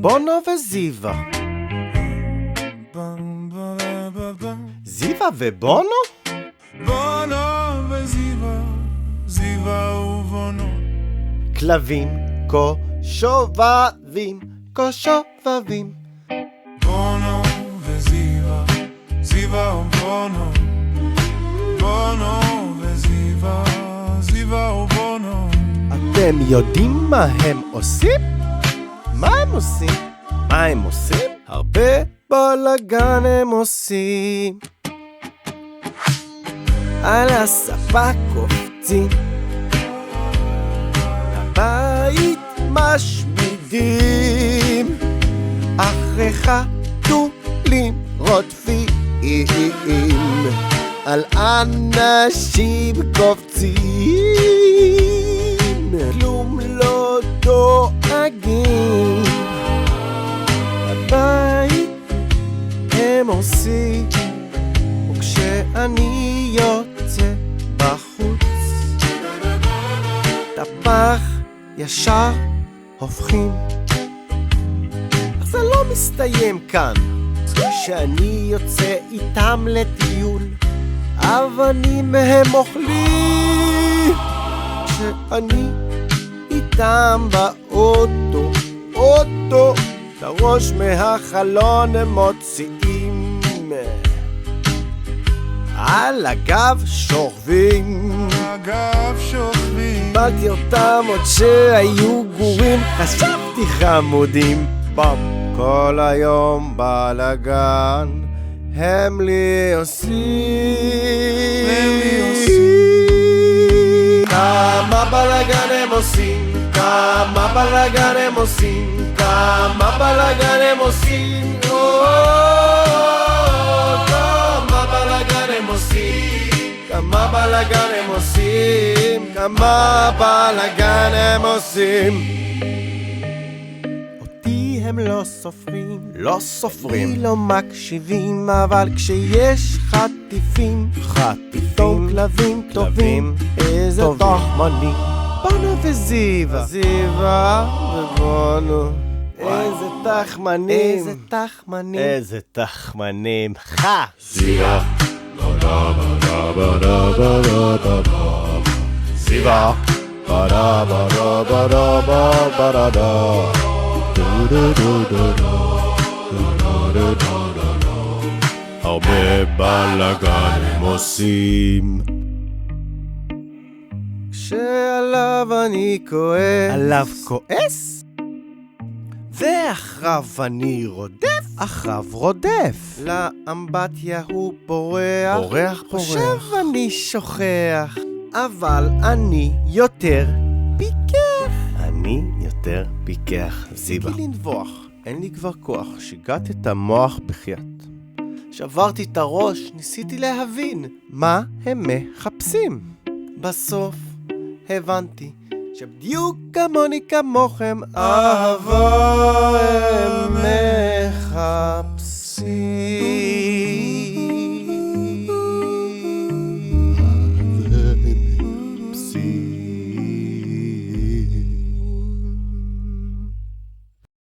בונו וזיווה. זיווה ובונו? בונו וזיווה, זיווה ובונו. כלבים כה שובבים, כה שובבים. בונו וזיווה, זיווה ובונו. בונו וזיווה, זיווה ובונו. אתם יודעים מה הם עושים? מה הם עושים? מה הם עושים? הרבה בלגן הם עושים. על הספה קופצים, הבית משמידים, אחרי חתולים רודפים, על אנשים קופצים, כלום לא דואגים. הבית הם עושים, וכשאני יוצא בחוץ, טפח ישר הופכים. אך זה לא מסתיים כאן. כשאני יוצא איתם לטיול, אבנים הם אוכלים. כשאני איתם באוטו, אוטו, את הראש מהחלון הם מוציאים. על הגב שוכבים, הגב שוכבים. קיבלתי אותם עוד שהיו גורים, חשבתי חמודים. פעם כל היום בלגן הם לי עושים. כמה בלגן הם עושים, כמה בלגן הם עושים, כמה בלגן הם עושים. כמה בלגן הם עושים, כמה בלגן הם עושים, כמה בלגן הם עושים. אותי הם לא סופרים, לא סופרים, לי לא מקשיבים, אבל כשיש חטיפים, פתאום כלבים טובים, איזה תחמנים. בונו וזיווה, זיווה ובונו, איזה תחמנים, איזה תחמנים, איזה תחמנים. חה! זיווה, זיווה, הרבה בלגן הם עושים. כשעליו אני כועס, עליו כועס? ואחריו אני רודף, אחריו רודף. לאמבטיה הוא בורח, בורח, חושב אני שוכח, אבל אני יותר פיקח. אני יותר פיקח. זיווה. תפסיקי לנבוח, אין לי כבר כוח, שיגעת את המוח בחייאת. שברתי את הראש, ניסיתי להבין מה הם מחפשים. בסוף הבנתי שבדיוק כמוני כמוכם אהבה הם מחפשים.